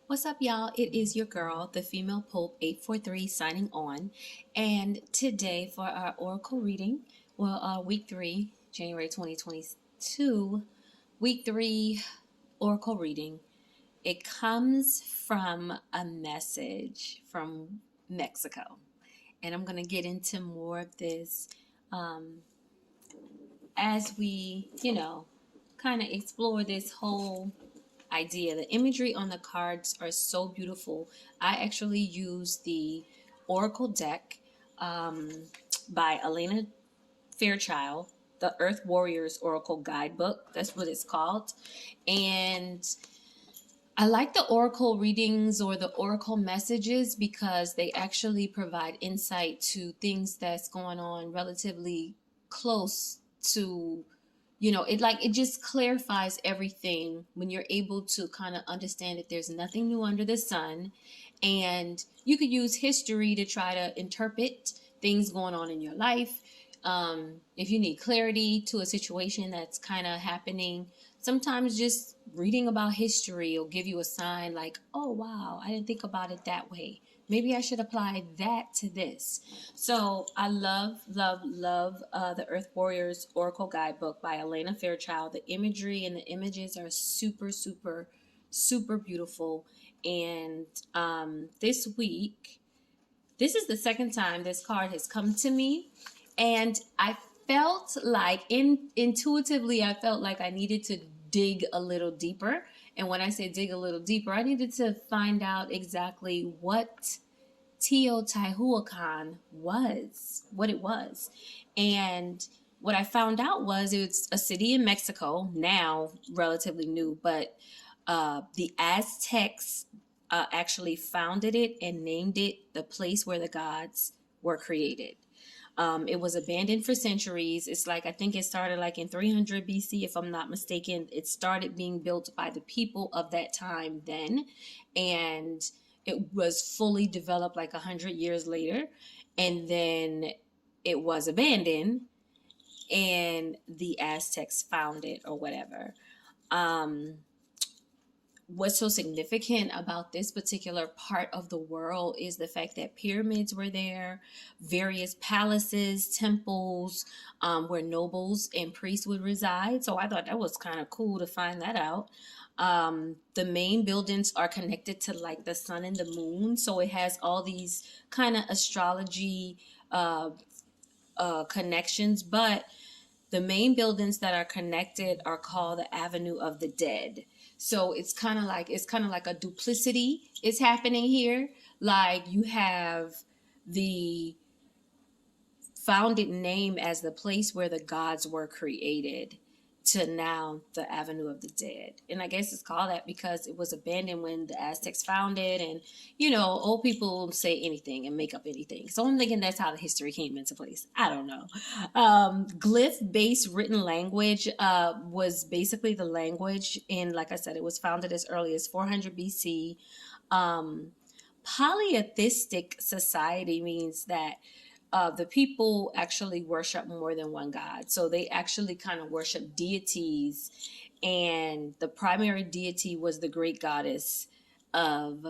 What's up, y'all? It is your girl, the female Pope 843, signing on. And today, for our oracle reading, week 3, January 2022, week 3 oracle reading, it comes from a message from Mexico. And I'm going to get into more of this um, as we, kind of explore this whole idea. The imagery on the cards are so beautiful. I actually use the Oracle deck um, by Elena Fairchild, the Earth Warriors Oracle Guidebook. That's what it's called. And I like the oracle readings or the oracle messages because they actually provide insight to things that's going on relatively close to, it just clarifies everything when you're able to kind of understand that there's nothing new under the sun. And you could use history to try to interpret things going on in your life. If you need clarity to a situation that's kind of happening, sometimes just reading about history will give you a sign like, oh, wow, I didn't think about it that way. Maybe I should apply that to this. So I love, love, love the Earth Warriors Oracle Guidebook by Elena Fairchild. The imagery and the images are super, super, super beautiful. And this week, this is the second time this card has come to me. And I felt like, intuitively, I felt like I needed to dig a little deeper. And when I say dig a little deeper, I needed to find out exactly what Teotihuacan was, what it was. And what I found out was it's a city in Mexico, now relatively new, but the Aztecs actually founded it and named it the place where the gods were created. It was abandoned for centuries. It's like, I think it started like in 300 BC, if I'm not mistaken. It started being built by the people of that time then. And it was fully developed like 100 years later. And then it was abandoned and the Aztecs found it or whatever. What's so significant about this particular part of the world is the fact that pyramids were there, various palaces, temples, where nobles and priests would reside. So I thought that was kind of cool to find that out. The main buildings are connected to like the sun and the moon. So it has all these kind of astrology connections, but the main buildings that are connected are called the Avenue of the Dead. So it's kind of like a duplicity is happening here. Like you have the founded name as the place where the gods were created to now the Avenue of the Dead. And I guess it's called that because it was abandoned when the Aztecs found it. And, old people say anything and make up anything. So I'm thinking that's how the history came into place. I don't know. Glyph-based written language was basically the language. And like I said, it was founded as early as 400 BC. Polytheistic society means that the people actually worship more than one god. So they actually kind of worship deities. And the primary deity was the great goddess of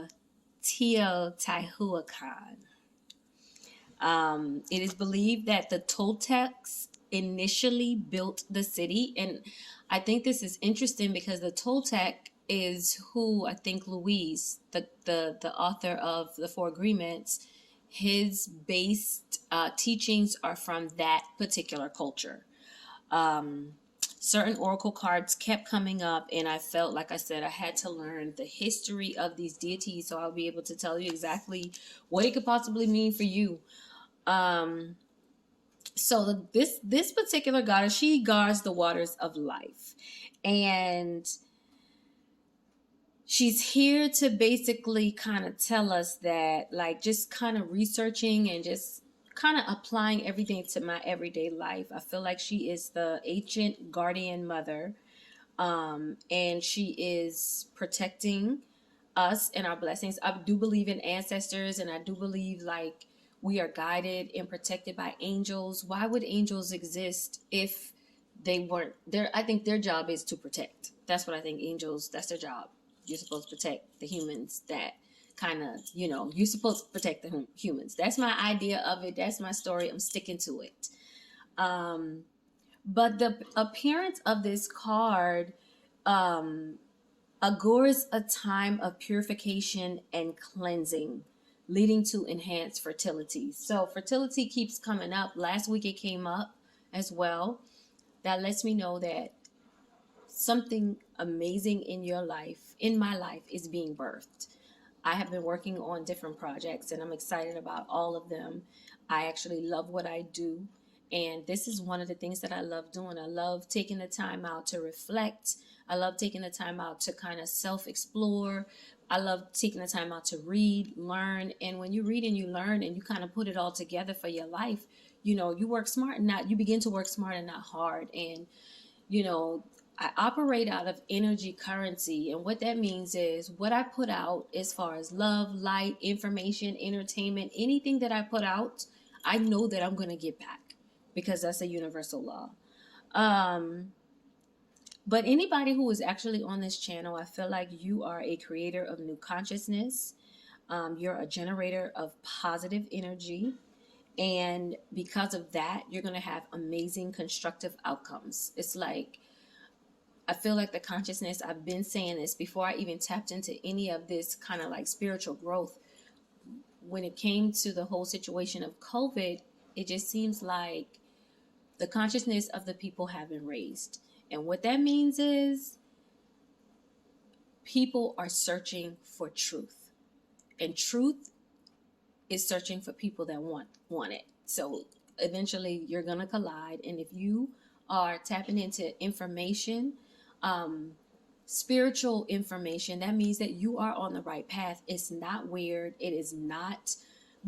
Teotihuacan. It is believed that the Toltecs initially built the city. And I think this is interesting because the Toltec is who I think Louise, the author of the Four Agreements, his based teachings are from that particular culture. Certain oracle cards kept coming up, and I felt like I said I had to learn the history of these deities so I'll be able to tell you exactly what it could possibly mean for you. So this particular goddess, she guards the waters of life, and she's here to basically kind of tell us that, like, just kind of researching and just kind of applying everything to my everyday life. I feel like she is the ancient guardian mother, and she is protecting us and our blessings. I do believe in ancestors, and I do believe like we are guided and protected by angels. Why would angels exist if they weren't there? I think their job is to protect. That's what I think. Angels, that's their job. You're supposed to protect the humans that kind of, you're supposed to protect the humans. That's my idea of it. That's my story. I'm sticking to it. Um, but the appearance of this card um, augurs a time of purification and cleansing, leading to enhanced fertility. So fertility keeps coming up. Last week it came up as well. That lets me know that something amazing in your life, in my life, is being birthed. I have been working on different projects and I'm excited about all of them. I actually love what I do. And this is one of the things that I love doing. I love taking the time out to reflect. I love taking the time out to kind of self explore. I love taking the time out to read, learn. And when you read and you learn and you kind of put it all together for your life, you work smart and not, you begin to work smart and not hard. And you know, I operate out of energy currency. And what that means is what I put out as far as love, light, information, entertainment, anything that I put out, I know that I'm going to get back because that's a universal law. Um, but anybody who is actually on this channel, I feel like you are a creator of new consciousness. You're a generator of positive energy. And because of that, you're going to have amazing constructive outcomes. It's like, I feel like the consciousness, I've been saying this before I even tapped into any of this kind of like spiritual growth. When it came to the whole situation of COVID, it just seems like the consciousness of the people have been raised. And what that means is people are searching for truth. And truth is searching for people that want it. So eventually you're going to collide. And if you are tapping into information, spiritual information, that means that you are on the right path. It's not weird. It is not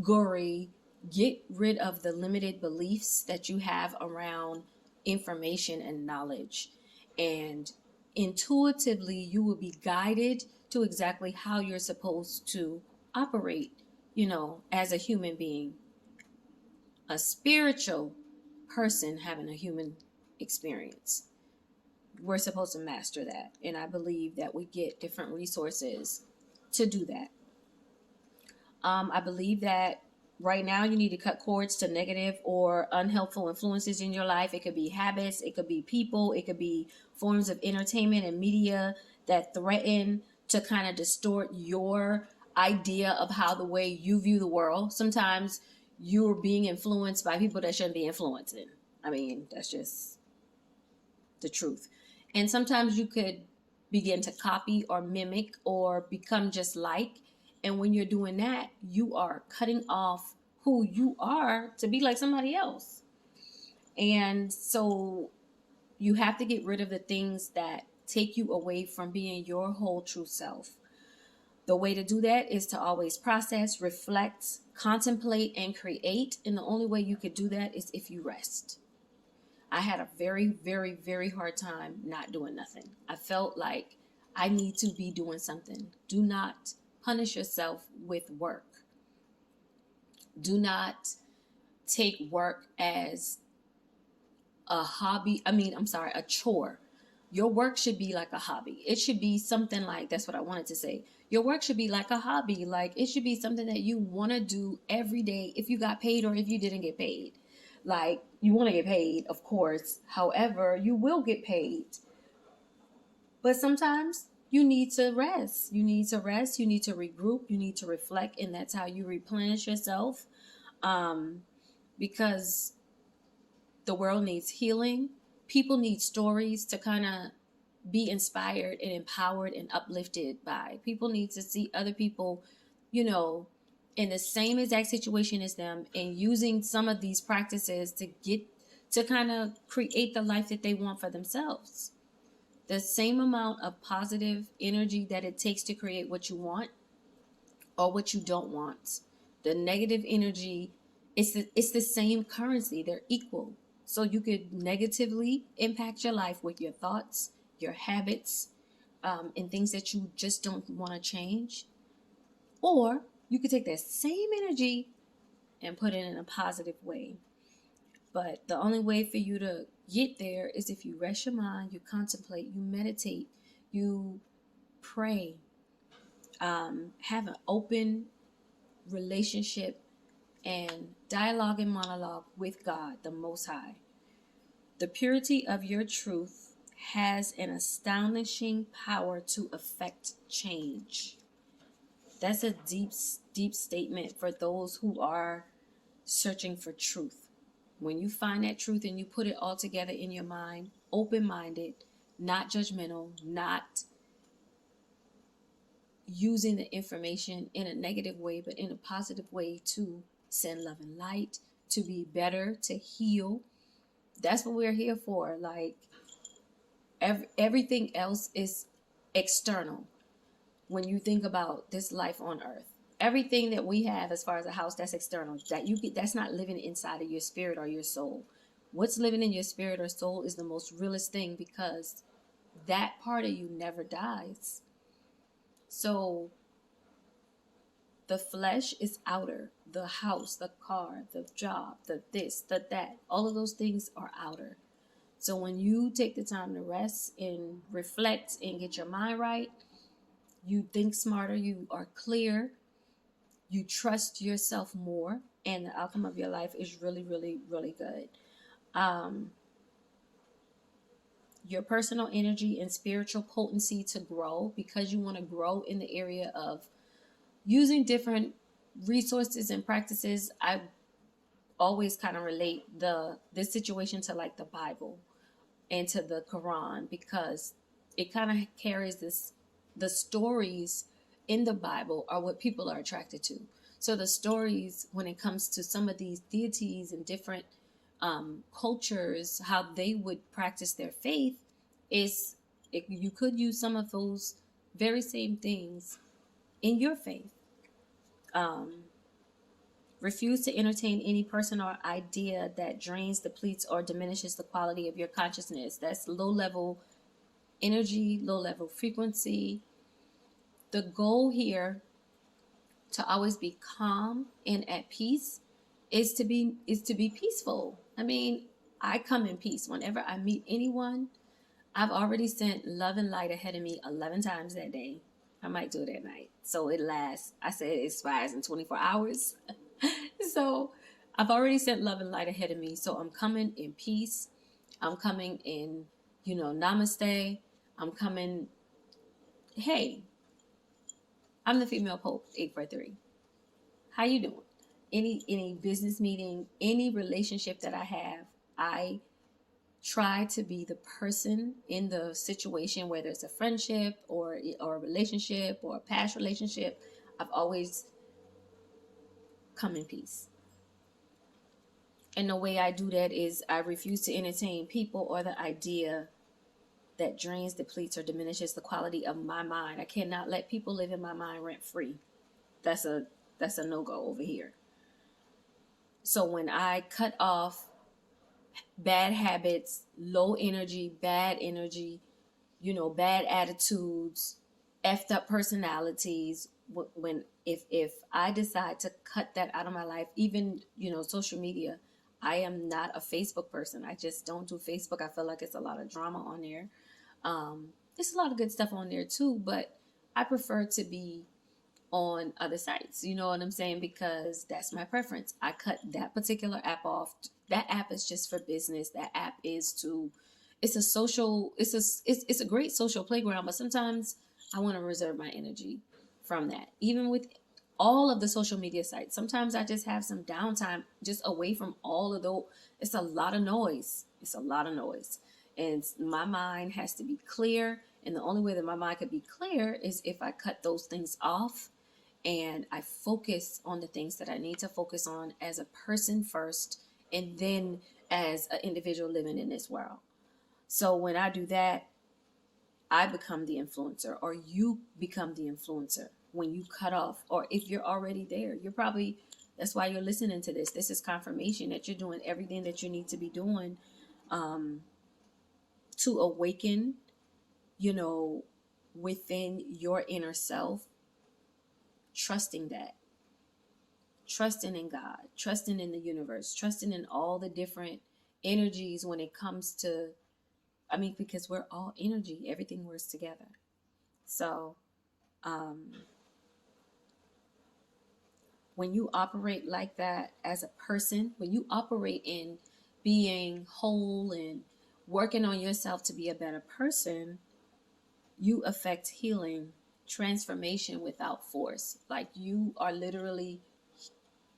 gory. Get rid of the limited beliefs that you have around information and knowledge. And intuitively, you will be guided to exactly how you're supposed to operate, as a human being, a spiritual person having a human experience. We're supposed to master that. And I believe that we get different resources to do that. I believe that right now you need to cut cords to negative or unhelpful influences in your life. It could be habits, it could be people, it could be forms of entertainment and media that threaten to kind of distort your idea of how the way you view the world. Sometimes you're being influenced by people that shouldn't be influencing. I mean, that's just the truth. And sometimes you could begin to copy or mimic or become just like. And when you're doing that, you are cutting off who you are to be like somebody else. And so you have to get rid of the things that take you away from being your whole true self. The way to do that is to always process, reflect, contemplate, and create. And the only way you could do that is if you rest. I had a very, very, very hard time not doing nothing. I felt like I need to be doing something. Do not punish yourself with work. Do not take work as a hobby. A chore. Your work should be like a hobby. It should be something like, that's what I wanted to say. Your work should be like a hobby. Like it should be something that you want to do every day if you got paid or if you didn't get paid. Like you want to get paid, of course. However, you will get paid. But sometimes you need to rest. You need to rest. You need to regroup. You need to reflect. And that's how you replenish yourself. Because the world needs healing. People need stories to kind of be inspired and empowered and uplifted by. People need to see other people, in the same exact situation as them and using some of these practices to kind of create the life that they want for themselves. The same amount of positive energy that it takes to create what you want or what you don't want. The negative energy, it's the same currency. They're equal. So you could negatively impact your life with your thoughts, your habits, and things that you just don't want to change. Or you could take that same energy and put it in a positive way. But the only way for you to get there is if you rest your mind, you contemplate, you meditate, you pray, Have an open relationship and dialogue and monologue with God, the Most High. The purity of your truth has an astonishing power to affect change. That's a deep, deep statement for those who are searching for truth. When you find that truth and you put it all together in your mind, open minded, not judgmental, not using the information in a negative way, but in a positive way to send love and light, to be better, to heal. That's what we're here for. Like everything else is external. When you think about this life on earth, everything that we have as far as a house, that's external. That's not living inside of your spirit or your soul. What's living in your spirit or soul is the most realest thing, because that part of you never dies. So the flesh is outer. The house, the car, the job, the this, the that, all of those things are outer. So when you take the time to rest and reflect and get your mind right, you think smarter, you are clear, you trust yourself more, and the outcome of your life is really, really, really good. Um, your personal energy and spiritual potency to grow, because you want to grow in the area of using different resources and practices. I always kind of relate this situation to like the Bible and to the Quran, because it kind of carries this, the stories in the Bible are what people are attracted to. So the stories, when it comes to some of these deities and different cultures, how they would practice their faith, is you could use some of those very same things in your faith. Um, Refuse to entertain any person or idea that drains, depletes, or diminishes the quality of your consciousness. That's low level energy, low level frequency. The goal here to always be calm and at peace is to be peaceful. I mean, I come in peace. Whenever I meet anyone, I've already sent love and light ahead of me 11 times that day. I might do it at night. So it lasts. I said it expires in 24 hours. So I've already sent love and light ahead of me. So I'm coming in peace. I'm coming in, namaste. I'm coming, hey, I'm the female Pope 843. How you doing? Any business meeting, any relationship that I have, I try to be the person in the situation, whether it's a friendship or a relationship or a past relationship. I've always come in peace. And the way I do that is I refuse to entertain people or the idea that drains, depletes, or diminishes the quality of my mind. I cannot let people live in my mind rent free. That's a no-go over here. So when I cut off bad habits, low energy, bad energy, bad attitudes, effed up personalities, when if I decide to cut that out of my life, even social media, I am not a Facebook person. I just don't do Facebook. I feel like it's a lot of drama on there. There's a lot of good stuff on there too, but I prefer to be on other sites. You know what I'm saying? Because that's my preference. I cut that particular app off. That app is just for business. That app is to, it's a social, it's a great social playground, but sometimes I want to reserve my energy from that. Even with all of the social media sites, sometimes I just have some downtime just away from all of those. It's a lot of noise. It's a lot of noise. And my mind has to be clear. And the only way that my mind could be clear is if I cut those things off and I focus on the things that I need to focus on as a person first, and then as an individual living in this world. So when I do that, I become the influencer, or you become the influencer when you cut off, or if you're already there. That's why you're listening to this. This is confirmation that you're doing everything that you need to be doing to awaken, within your inner self, trusting that. Trusting in God, trusting in the universe, trusting in all the different energies when it comes to, because we're all energy, everything works together. So, when you operate like that as a person, when you operate in being whole and working on yourself to be a better person, you affect healing, transformation without force. Like you are literally,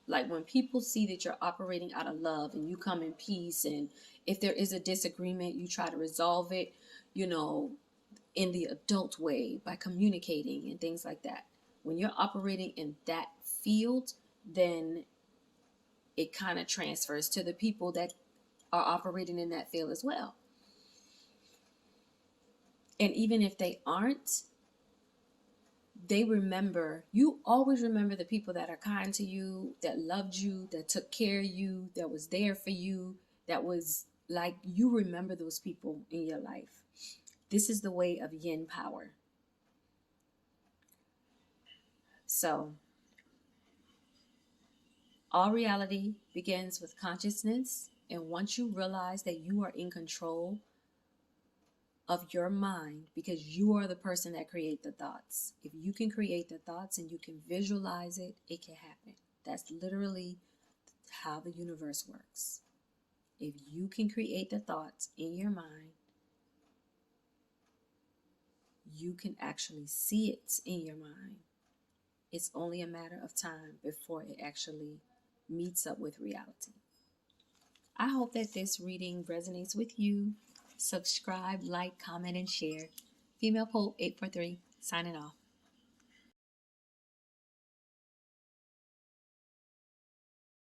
like when people see that you're operating out of love and you come in peace, and if there is a disagreement, you try to resolve it, you know, in the adult way by communicating and things like that. When you're operating in that field, then it kind of transfers to the people that are operating in that field as well. And even if they aren't, they remember, you always remember the people that are kind to you, that loved you, that took care of you, that was there for you, that was like, you remember those people in your life. This is the way of yin power. So, all reality begins with consciousness. And once you realize that you are in control of your mind, because you are the person that create the thoughts. If you can create the thoughts and you can visualize it, it can happen. That's literally how the universe works. If you can create the thoughts in your mind, you can actually see it in your mind. It's only a matter of time before it actually meets up with reality. I hope that this reading resonates with you. Subscribe, like, comment, and share. Female Pope 843, signing off.